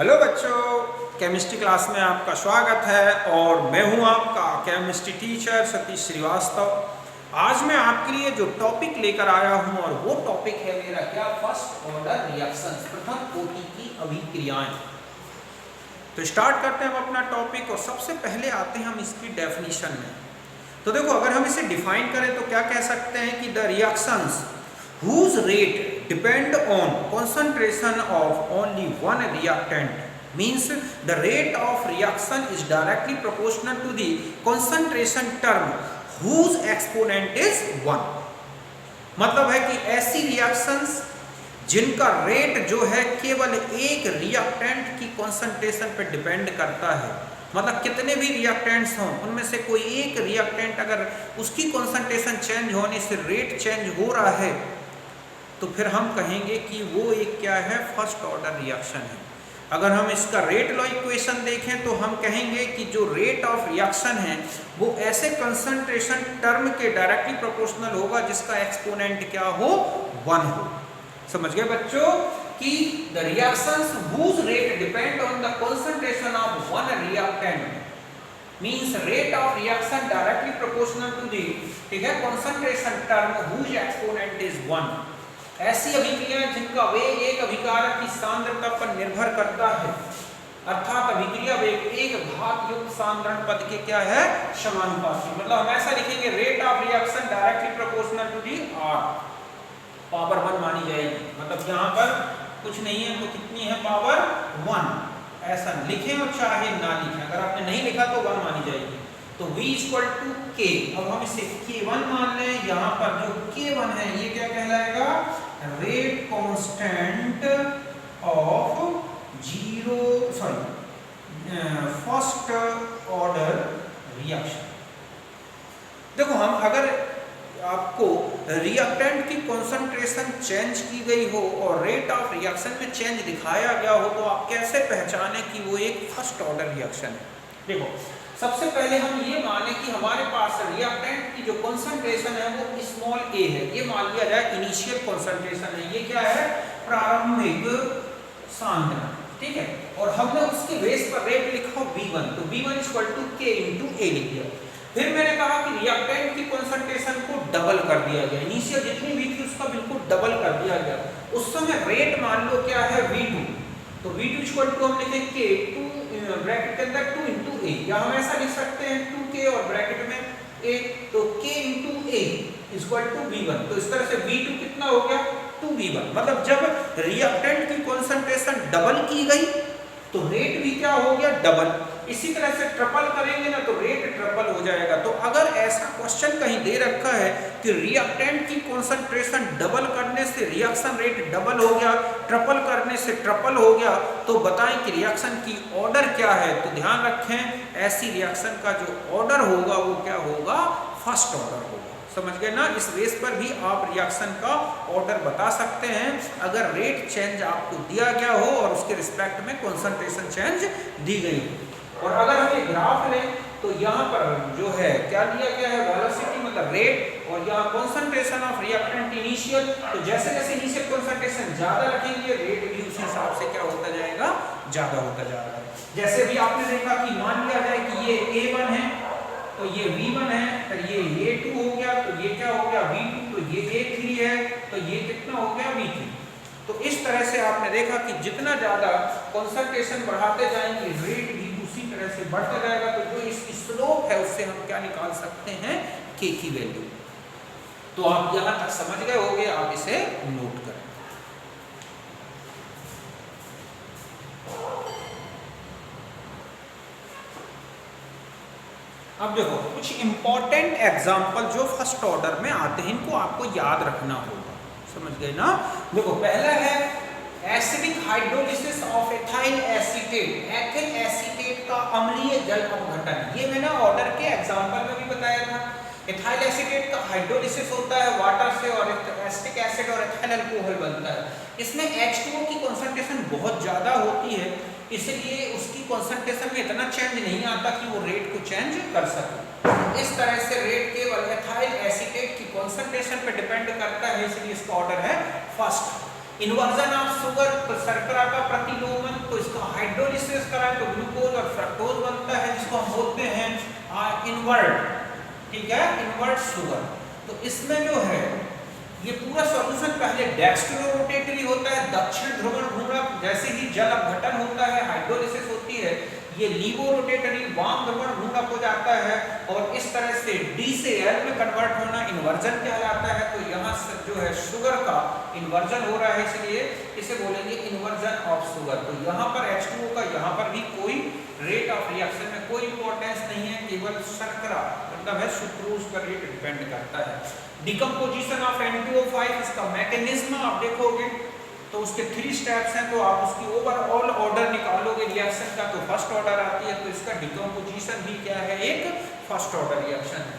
Hello बच्चों, chemistry class में आपका स्वागत है और मैं हूं आपका केमिस्ट्री टीचर सतीश श्रीवास्तव। आज मैं आपके लिए जो टॉपिक लेकर आया हूं और वो टॉपिक है मेरा क्या, फर्स्ट ऑर्डर रिएक्शंस, प्रथम कोटि की अभिक्रियाएं। तो स्टार्ट करते हैं हम अपना टॉपिक और सबसे पहले आते हैं हम इसकी डेफिनेशन में। तो देखो, अगर हम इसे डिफाइन करें तो क्या कह सकते हैं कि the reactions whose rate depend on concentration of only one reactant means the rate of reaction is directly proportional to the concentration term whose exponent is 1। मतलब है कि ऐसी रिएक्शंस जिनका रेट जो है केवल एक रिएक्टेंट की कॉन्सेंट्रेशन पर डिपेंड करता है। मतलब कितने भी रिएक्टेंट्स हों उनमें से कोई एक रिएक्टेंट अगर उसकी कॉन्सेंट्रेशन चेंज होने से रेट चेंज हो रहा है तो फिर हम कहेंगे कि वो एक क्या है, फर्स्ट ऑर्डर रिएक्शन है। अगर हम इसका रेट लॉ इक्वेशन देखें तो हम कहेंगे कि जो रेट ऑफ रिएक्शन है वो ऐसे कंसंट्रेशन टर्म के डायरेक्टली प्रोपोर्शनल होगा जिसका एक्सपोनेंट क्या हो, 1 हो। समझ गए बच्चों कि the reactions whose rate depend on the concentration of one reactant means rate of reaction directly proportional to the, ठीक है, concentration term whose exponent is 1। ऐसी अभिक्रियाएं जिनका वेग एक अभिकारक की सांद्रता पर निर्भर करता है, अर्थात अभिक्रिया वेग एक घात युक्त सांद्रण पद के क्या है, समानुपाती। मतलब हम ऐसा लिखेंगे rate of reaction directly proportional to the r, power 1 मानी जाएगी। मतलब यहाँ पर कुछ नहीं है तो कितनी है, पावर 1। ऐसा लिखें और चाहे ना लिखें, अगर आपने नहीं लिखा तो 1 मानी जाएगी। तो v इक्वल टू k, अब हम इसे k1 मान लें। यहाँ पर जो k1 है ये क्या कहलाएगा, rate constant of first order reaction. देखो, हम अगर आपको रिएक्टेंट की कॉन्सेंट्रेशन चेंज की गई हो और रेट ऑफ रिएक्शन में चेंज दिखाया गया हो तो आप कैसे पहचाने कि वो एक फर्स्ट ऑर्डर रिएक्शन है। देखो, सबसे पहले हम ये माने कि हमारे पास रिएक्टेंट की जो कॉन्सेंट्रेशन है वो स्मॉल a है। ये मान लिया जाए इनिशियल कॉन्सेंट्रेशन है, ये क्या है, प्रारंभिक सांद्रण, ठीक है। और हमने उसके बेस पर रेट लिखा v1, तो v1 equal to k into a लिख दिया। फिर मैंने कहा कि रिएक्टेंट की कॉन्सेंट्रेशन को डबल कर दिया गया, इनिशियल जितनी भी थी उसका बिल्कुल डबल कर दिया गया। उस समय रेट मान लो क्या है, v2, तो v2 इक्वल टू हम लिखें k, 2 ब्रैकेट के अंदर 2 इंटू a, या हम ऐसा लिख सकते हैं 2k और ब्रैकेट में a, तो k into a equal to v1। तो इस तरह से v2 कितना हो गया, 2v1। मतलब जब रिएक्टेंट की कॉन्सेंट्रेशन डबल की गई तो रेट भी क्या हो गया, डबल। इसी तरह से ट्रिपल करेंगे ना तो रेट ट्रिपल हो जाएगा। तो अगर ऐसा क्वेश्चन कहीं दे रखा है कि रिएक्टेंट की कॉन्सेंट्रेशन डबल करने से रिएक्शन रेट डबल हो गया, ट्रिपल करने से ट्रिपल हो गया, तो बताएं कि रिएक्शन की ऑर्डर क्या है। तो ध्यान रखें, ऐसी रिएक्शन का जो ऑर्डर होगा वो क्या होगा, फर्स्ट ऑर्डर होगा। समझ गए ना। इस बेस पर भी आप रिएक्शन का ऑर्डर बता सकते हैं अगर रेट चेंज आपको दिया गया हो और उसके रिस्पेक्ट में कॉन्सेंट्रेशन चेंज दी गई हो। और अगर हम ये ग्राफ लें तो यहाँ पर जो है क्या लिया गया है, वेलोसिटी मतलब रेट, और यहाँ कॉन्सेंट्रेशन ऑफ रिएक्टेंट इनिशियल। तो जैसे जैसे इनिशियल कॉन्सेंट्रेशन ज्यादा रखेंगे रेट भी उसी हिसाब से क्या होता जाएगा, ज्यादा होता जा रहा है। जैसे भी आपने देखा कि मान लिया जाए कि ये a1 है तो ये v1 है, तो ये a2 हो गया, तो ये क्या हो गया v2, तो ये a3 है, तो ये कितना हो गया v3। तो इस तरह से आपने देखा कि जितना ज्यादा कॉन्सेंट्रेशन बढ़ाते जाएंगे रेट भी उसी तरह से बढ़ता जाएगा। तो जो इसकी स्लोप है उससे हम क्या निकाल सकते हैं, k की वैल्यू। तो आप यहां तक समझ गए होंगे, आप इसे नोट करें। अब देखो, कुछ इंपॉर्टेंट एग्जाम्पल जो फर्स्ट ऑर्डर में आते हैं इनको आपको याद रखना होगा। समझ गए ना। देखो, पहला है acidic hydrolysis of ethyl acetate, ethyl acetate का अम्लीय जल अपघटन। ये मैंने ऑर्डर के एग्जांपल में भी बताया था। एथाइल एसीटेट का हाइड्रोलिसिस होता है वाटर से और एसिटिक एसिड और एथाइल अल्कोहल बनता है। इसमें H2O की कॉन्सेंट्रेशन बहुत ज़्यादा होती है, इसलिए उसकी कॉन्सेंट्रेशन में इतना चेंज नहीं आता कि वो रेट को चेंज कर सके। इस तरह से रेट केवल एथाइल एसीटेट की कॉन्सेंट्रेशन पर डिपेंड करता है, इसलिए इसका ऑर्डर है फर्स्ट। इन्वर्जन ऑफ शुगर, तो शर्करा का प्रतिलोमन, तो इसका हाइड्रोलिसिस कराएं तो ग्लूकोज और फ्रक्टोज बनता है, जिसको हम बोलते हैं इन्वर्ट, ठीक है, इन्वर्ट शुगर। तो इसमें जो है ये पूरा सॉल्यूशन पहले डेक्स्ट्रो रोटेटरी होता है, दक्षिण ध्रुवण घूर्णक, जैसे ही जल अपघटन होता है, हाइड्रोलिसिस होती है, ये लीवो रोटेटरी वाम ध्रुवण घूर्णक हो जाता है, और इस तरह से D से L में कन्वर्ट होना इन्वर्जन कहलाता है। तो यहाँ से जो है शुगर का इन्वर्जन हो रहा है, इसलिए इसे बोलेंगे इन्वर्जन ऑफ शुगर। तो यहाँ पर H2O का यहाँ पर भी कोई रेट ऑफ रिएक्शन में कोई इंपॉर्टेंस नहीं है, केवल शर्करा मतलब है सुक्रोज पर रेट डिपेंड करता है। डिकम्पोजिशन ऑफ N2O5, इसका मैकेनिज्म आप देखोगे तो उसके 3 स्टेप्स हैं, तो आप उसकी ओवरऑल ऑर्डर निकालोगे रिएक्शन का, तो फर्स्ट ऑर्डर आती है, तो इसका डिकम्पोजिशन भी क्या है, एक फर्स्ट ऑर्डर रिएक्शन है।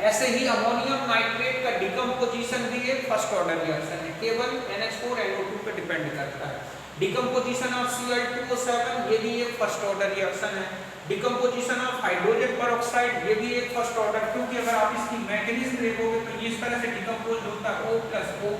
ऐसे ही अमोनियम नाइट्रेट का डिकम्पोजिशन भी एक फर्स्ट ऑर्डर रिएक्शन है, केवल NH4NO2 पे डिपेंड करता है। डिकम्पोजिशन ऑफ Cl2O7, ये भी एक फर्स्ट ऑर्डर रिएक्शन है। डिकम्पोजिशन ऑफ हाइड्रोजन पेरोक्साइड, ये भी एक फर्स्ट ऑर्डर, क्योंकि अगर आप इसकी मैकेनिज्म देखोगे तो ये इस तरह से डिकम्पोज होता है O+O,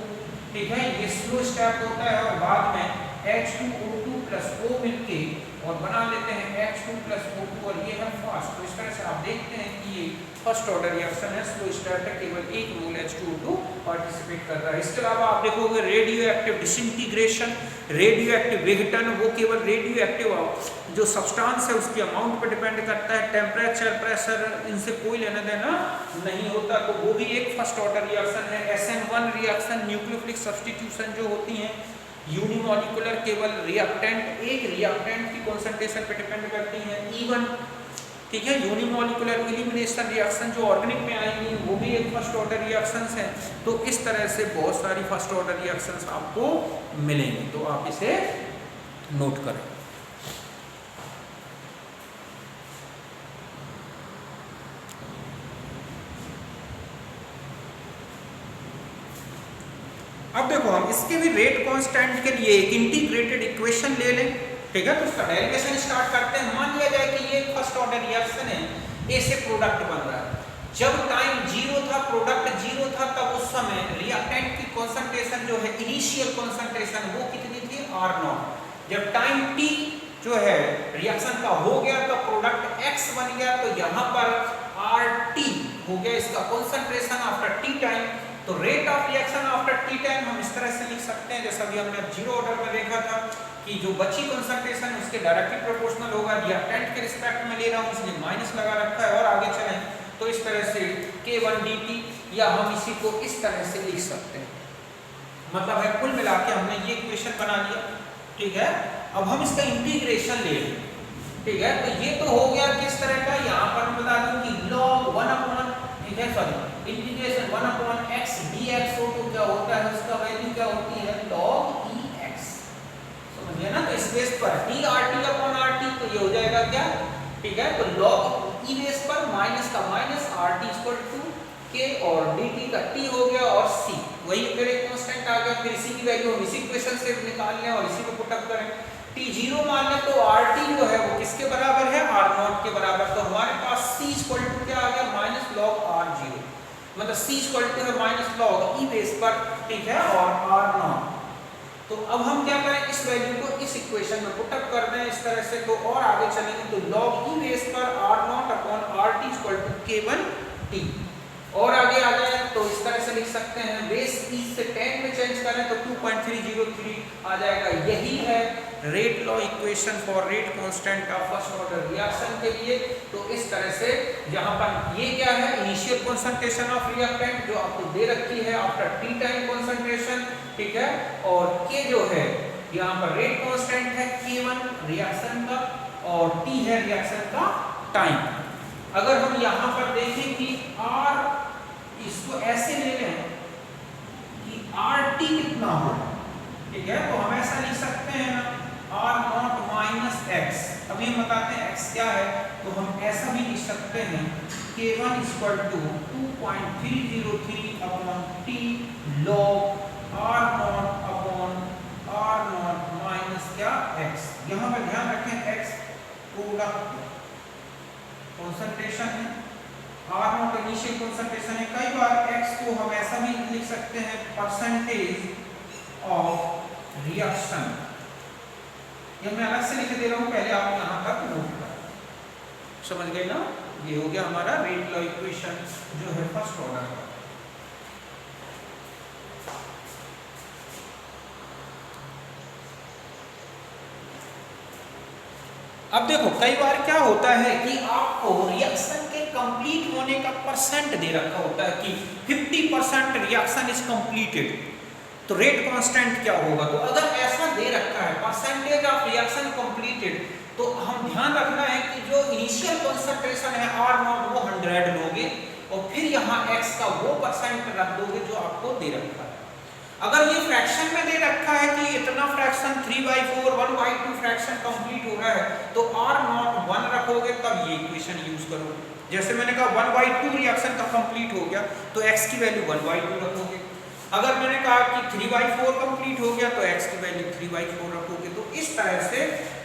ठीक है, ये स्लो स्टेप होता है, और बाद में H2O2+O मिलके और बना लेते हैं H2+O2, और ये है फास्ट। तो इस तरह से आप देखते हैं कि ये फर्स्ट ऑर्डर रिएक्शन है, स्लो स्टेप है, केवल एक मोल H2O2 पार्टिसिपेट कर रहा है। इसके अलावा आप देखोगे radio active disintegration, radio active विघटन, वो केवल रेडियो एक्टिव जो सब्सटेंस है उसके अमाउंट पर डिपेंड करता है, टेम्परेचर, प्रेशर, इनसे कोई लेना देना नहीं होता, तो वो भी एक फर्स्ट ऑर्डर रिएक्शन है। SN1 रिएक्शन, न्यूक्लियोफिलिक सब्स्टिट्यूशन जो होती हैं, यूनिमॉलिक्यूलर, केवल रिएक्टेंट, एक रिएक्टेंट की कॉन्सेंट्रेशन पे डिपेंड करती हैं। E1, ठीक है, यूनिमॉलिक्यूलर एलिमिनेशन रिएक्शन जो ऑर्गेनिक में आएंगी वो भी एक फर्स्ट ऑर्डर रिएक्शंस हैं। तो इस तरह से बहुत सारी फर्स्ट ऑर्डर रिएक्शंस आपको मिलेंगी, तो आप इसे नोट करें। अब देखो हम इसके भी रेट कांस्टेंट के लिए एक इंटीग्रेटेड इक्वेशन ले लें, ठीक है, तो इसका डेरिवेशन स्टार्ट करते हैं। मान लिया जाए कि ये फर्स्ट ऑर्डर रिएक्शन है, ए से प्रोडक्ट बन रहा है। जब टाइम 0 था, प्रोडक्ट 0 था, तब उस समय रिएक्टेंट की कंसंट्रेशन जो है, इनिशियल कंसंट्रेशन, वो कितनी थी, R0। जब टाइम t जो है रिएक्शन का हो गया, तब प्रोडक्ट X बन गया, तो यहाँ पर RT हो गया इसका कंसंट्रेशन आफ्टर t टाइम। तो rate of reaction after T time हम इस तरह से लिख सकते हैं, जैसा भी हमने जीरो ऑर्डर में देखा था कि जो बची कंसंट्रेशन उसके डायरेक्टली प्रोपोर्शनल होगा, रिएक्टेंट के रिस्पेक्ट में ले रहा हूँ इसलिए माइनस लगा रखा है, और आगे चलें तो इस तरह से K1 dt, या हम इसी को इस तरह से लिख सकते हैं। मतलब है कुल मिला के हमने ये इक्वेशन बना लिया, ठीक है। अब हम इसका इंटीग्रेशन ले लें, ठीक है, तो ये तो हो गया किस तरह का, यहाँ पर मैं बता दूं कि log 1/, ठीक है, सॉरी, इंटीग्रेशन 1/x dx हो, तो क्या होता है, उसका वैल्यू क्या होती है, log ex, समझिए ना। तो इस बेस पर dRT/RT, तो ये हो जाएगा क्या, ठीक है, तो log e बेस पर माइनस का माइनस, RT = k, और dt का t हो गया, और c वही फिर एक कांस्टेंट आ गया। फिर इसी की वैल्यू हम इसी इक्वेशन से निकाल लें और इसी को पुट अप करें। t0 मान लें तो RT जो है वो किसके बराबर है, R0 के बराबर। तो हमारे पास c = क्या आ गया, -log R0, मतलब c = -log e बेस पर, ठीक है, और R0। तो अब हम क्या करें, इस वैल्यू को इस इक्वेशन में पुट अप कर दें इस तरह से, तो और आगे चलेंगे तो log e बेस पर R0/RT = K1t। और आगे आ जाए तो इस तरह से लिख सकते हैं, बेस e से 10 में चेंज करें तो 2.303 आ जाएगा। यही है rate law equation for rate constant of first order reaction के लिए। तो इस तरह से यहाँ पर ये क्या है, इनिशियल कंसंट्रेशन ऑफ रिएक्टेंट जो आपको दे रखी है आफ्टर टी टाइम कंसंट्रेशन, ठीक है, और के जो है यहाँ पर रेट कांस्टेंट है K1 रिएक्शन का, और T है रिएक्शन का टाइम। अगर हम यहाँ पर देखें कि R, इसको ऐसे ले लें कि RT कितना हो, ठीक है, तो हम ऐसा लिख सकते हैं ना, R0 - x। अभी हम बताते हैं x क्या है, तो हम ऐसा भी लिख सकते हैं K1 = 2.303/t log R0/R0 क्या x। यहाँ पर ध्यान रखें x प्रोडक्ट कंसंट्रेशन है, R0 इनिशियल कंसंट्रेशन है। कई बार x को हम ऐसा भी लिख सकते हैं, परसेंटेज ऑफ रिएक्शन, ये मैं अलग से लिख दे रहा हूं, पहले आप यहां तक नोट कर, समझ गए ना। ये हो गया हमारा रेट लॉ इक्वेशन जो है फर्स्ट ऑर्डर का। अब देखो कई बार क्या होता है कि आपको रिएक्शन के कंप्लीट होने का परसेंट दे रखा होता है कि 50% रिएक्शन इज कंप्लीटेड, तो रेट कांस्टेंट क्या होगा। तो अगर ऐसा दे रखा है परसेंटेज ऑफ रिएक्शन कंप्लीटेड, तो हम ध्यान रखना है कि जो इनिशियल कंसंट्रेशन है R0 वो 100 लोगे और फिर यहाँ x का वो परसेंट रख दोगे जो आपको दे रखा है। अगर ये फ्रैक्शन में दे रखा है कि इतना फ्रैक्शन 3/4 1/2 फ्रैक्शन कंप्लीट हो रहा है, तो R0 1 रखोगे तब ये इक्वेशन यूज करोगे। जैसे मैंने कहा 1/2 रिएक्शन का कंप्लीट हो गया तो x की वैल्यू 1/2 रखोगे। अगर मैंने कहा कि 3/4 कंप्लीट हो गया तो x की वैल्यू 3/4 रखोगे। तो इस तरह से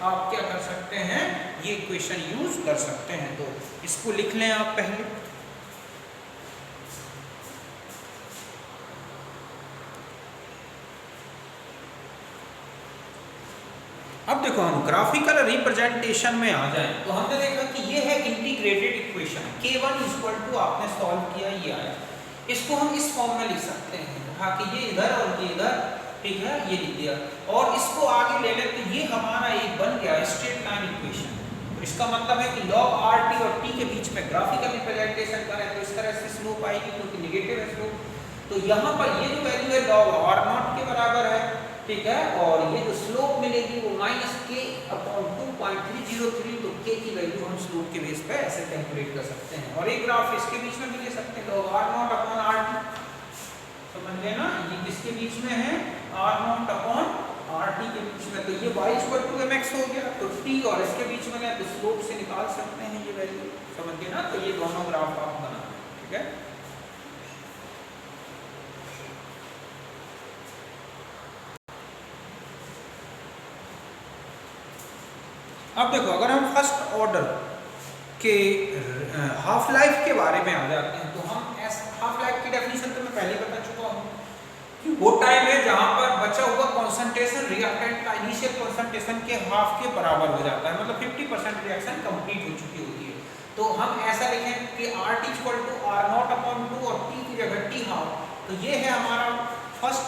आप क्या कर सकते हैं, ये इक्वेशन यूज कर सकते हैं। तो इसको लिख लें आप पहले। अब देखो हम ग्राफिकल रिप्रेजेंटेशन में आ जाएं तो हमने देखा कि ये है integrated equation, k1 equal to आपने सॉल्व किया ये आया। इसको हम इस फॉर्म में लिख सकते हैं, हाँ कि ये इधर और ये इधर, ठीक है, ये लिख दिया। और इसको आगे ले लें तो ये हमारा एक बन गया स्ट्रेट लाइन इक्वेशन। तो इसका मतलब है कि log RT और T के बीच में ग्राफिकल रिप्रेजेंटेशन करें तो इस तरह से स्लोप आएगी क्योंकि नेगेटिव है स्लोप। तो यहाँ पर ये जो वैल्यू है log R0 के बराबर है, ठीक है, और ये जो स्लोप मिलेगी वो -k/2.303। तो k की वैल्यू हम स्लोप के बेस पे ऐसे कैलकुलेट कर सकते हैं। और एक ग्राफ इसके बीच में भी ले सकते हैं, log R0/RT, समझ गए ना, ये किसके बीच में है, R0/RT के बीच में। तो ये y=mx हो गया, तो t और इसके बीच में है तो स्लोप से निकाल सकते हैं ये वैल्यू, समझ गए ना। तो ये दोनों ग्राफ आप बना, ठीक है। अब देखो अगर हम फर्स्ट ऑर्डर के हाफ लाइफ के बारे में आ जाते हैं तो हम हाफ लाइफ की डेफिनेशन तो मैं पहले बता चुका हूँ कि वो टाइम है जहां पर बचा हुआ कंसंट्रेशन रिएक्टेंट का इनिशियल कंसंट्रेशन के हाफ के बराबर हो जाता है, मतलब 50% रिएक्शन कंप्लीट हो चुकी होती है। तो हम ऐसा लिखें कि RT = R0/2 और T की जगह T हाफ। तो ये है हमारा फर्स्ट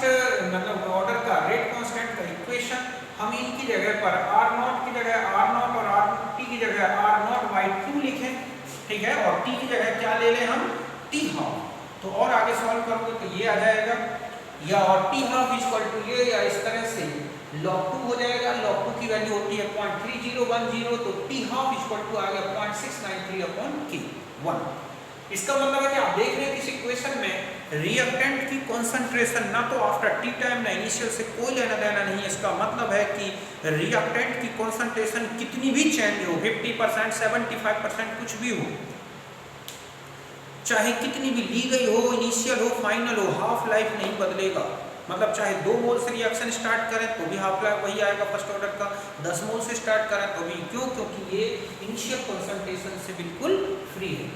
मतलब ऑर्डर का रेट कांस्टेंट का इक्वेशन। हम इनकी जगह पर R0 की जगह R0 और RT की जगह R0/2 लिखें, ठीक है, और T की जगह क्या ले लें हम, T हाफ। तो और आगे सॉल्व करोगे तो ये आ जाएगा, या और T हाफ = ये, या इस तरह से log 2 हो जाएगा। log 2 की वैल्यू होती है 0.3010, तो T हाफ = आ गया 0.693/K1। इसका मतलब है कि आप देख रहे हैं कि इस इक्वेशन में रिएक्टेंट की कंसंट्रेशन ना तो आफ्टर टी टाइम ना इनिशियल से कोई लेना देना नहीं है। इसका मतलब है कि रिएक्टेंट की कंसंट्रेशन कितनी भी चेंज हो, 50% 75% कुछ भी हो, चाहे कितनी भी ली गई हो, इनिशियल हो फाइनल हो, हाफ लाइफ नहीं बदलेगा। मतलब चाहे 2 मोल से रिएक्शन स्टार्ट करें तो भी हाफ लाइफ वही आएगा फर्स्ट ऑर्डर का, 10 मोल से स्टार्ट करें तो भी। क्यों? क्योंकि ये इनिशियल कंसंट्रेशन से बिल्कुल फ्री है।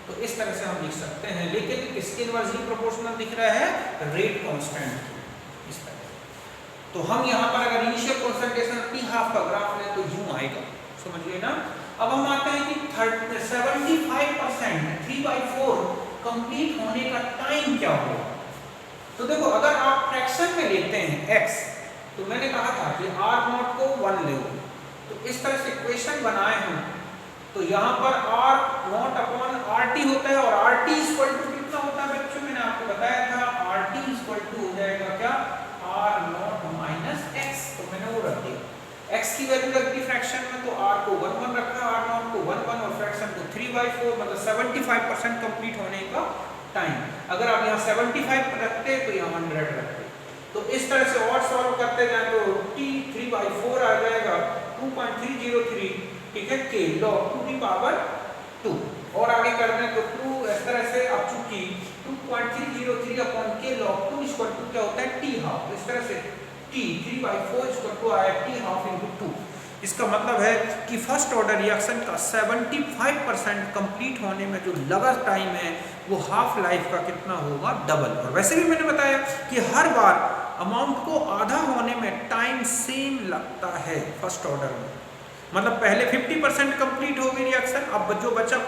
तो इस तरह से हम लिख सकते हैं, लेकिन किसके इनवर्सली प्रोपोर्शनल दिख रहा है, रेट कांस्टेंट इस तरह। तो हम यहाँ पर अगर इनिशियल कंसंट्रेशन T हाफ का ग्राफ लें तो यूं आएगा, समझिए ना। अब हम आते हैं कि 75% 3/4 कंप्लीट होने का टाइम क्या होगा। तो देखो अगर आप फ्रैक्शन में लेते हैं x, तो मैंने कहा था कि R0 को 1 ले, तो इस तरह से इक्वेशन बनाए हम। तो यहाँ पर R0/RT होता है और RT कितना होता है बच्चों, मैंने आपको बताया था RT हो जाएगा क्या, R0 - x। तो मैंने वो रख दिया, x की वैल्यू रख दी फ्रैक्शन में, तो R को 1 रखा, R0 को 1 और फ्रैक्शन को 3/4, मतलब 75% कंप्लीट होने का टाइम। अगर आप यहाँ 75 रखते तो यहाँ 100 रखते। तो इस तरह से और सॉल्व करते जाए तो T 3/4 आ जाएगा 2.303, ठीक है, K log 2 और आगे कर दें तो 2 इस तरह से। अब चूंकि 2.303/K log 2 क्या होता है, T हाफ। इस तरह से T 3/4 आया T हाफ × 2। इसका मतलब है कि फर्स्ट ऑर्डर रिएक्शन का 75% कंप्लीट होने में जो लगा टाइम है वो हाफ लाइफ का कितना होगा, डबल। और वैसे भी मैंने बताया कि हर बार अमाउंट को आधा होने में टाइम सेम लगता है फर्स्ट ऑर्डर में। मतलब पहले 50% कंप्लीट हो गई रिएक्शन, अब जो बचा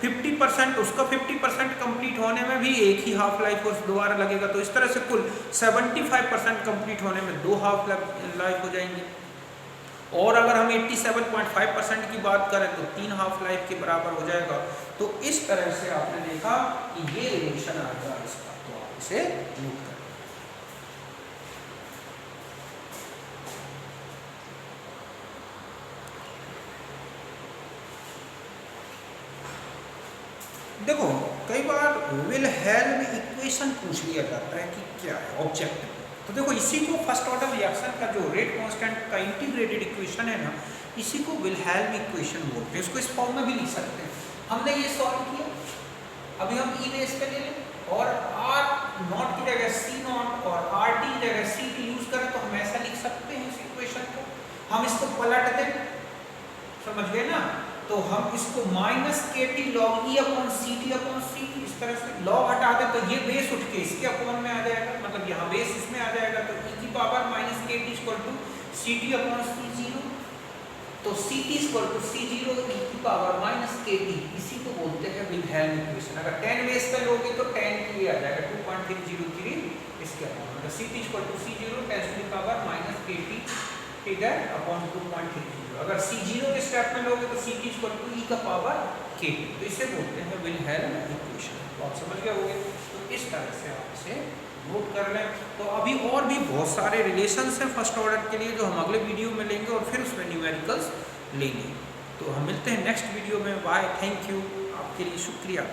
50% उसका 50% कंप्लीट होने में भी एक ही हाफ लाइफ दोबारा लगेगा। तो इस तरह से कुल 75% कंप्लीट होने में 2 हाफ लाइफ हो जाएंगे। और अगर हम 87.5% की बात करें तो 3 हाफ लाइफ के बराबर हो जाएगा। तो इस तरह से आपने देखा कि ये रिलेशन आ गया इसका, तो आप इसे नोट करें। देखो कई बार विलहेल्म इक्वेशन पूछ लिया जाता है कि क्या है ऑब्जेक्ट। तो देखो इसी को फर्स्ट ऑर्डर रिएक्शन का जो रेट कांस्टेंट का इंटीग्रेटेड इक्वेशन है ना, इसी को विलहेल्म इक्वेशन बोलते हैं। इसको इस फॉर्म में भी लिख सकते हैं। हमने ये सॉल्व किया, अभी हम ई बेस पे ले लें और आर नॉट की जगह सी नॉट और आर टी की जगह सी टी यूज करें तो हम ऐसा लिख सकते हैं इस इक्वेशन को। हम इसको पलट दें, समझ गए ना, तो हम इसको minus K T log E upon C T upon C, इस तरह से लॉग हटा दे तो ये बेस उठ के इसके अपॉन में आ जाएगा, मतलब यहाँ बेस इसमें आ जाएगा। तो ई की power minus K T equal to C T upon C zero, तो C T equal to C zero E की पावर माइनस के टी, इसी को बोलते हैं विलहेल्म इक्वेशन। अगर 10 बेस पे लोगे तो 10 की आ जाएगा 2.303 इसके अपॉन, मतलब C T equal to C zero 10 की पावर माइनस के टी, ठीक है, अपॉन 2.3। अगर सी जीरो के स्टेप में लोगे तो सी टी इक्वल टू ई का पावर के, तो इसे बोलते हैं विलहेल्म इक्वेशन। तो आप समझ गए होंगे। तो इस तरह से आप इसे नोट कर लें। तो अभी और भी बहुत सारे रिलेशंस हैं फर्स्ट ऑर्डर के लिए जो हम अगले वीडियो में लेंगे और फिर उसमें न्यूमेरिकल्स लेंगे। तो हम मिलते हैं नेक्स्ट वीडियो में। बाय, थैंक यू, आपके लिए शुक्रिया।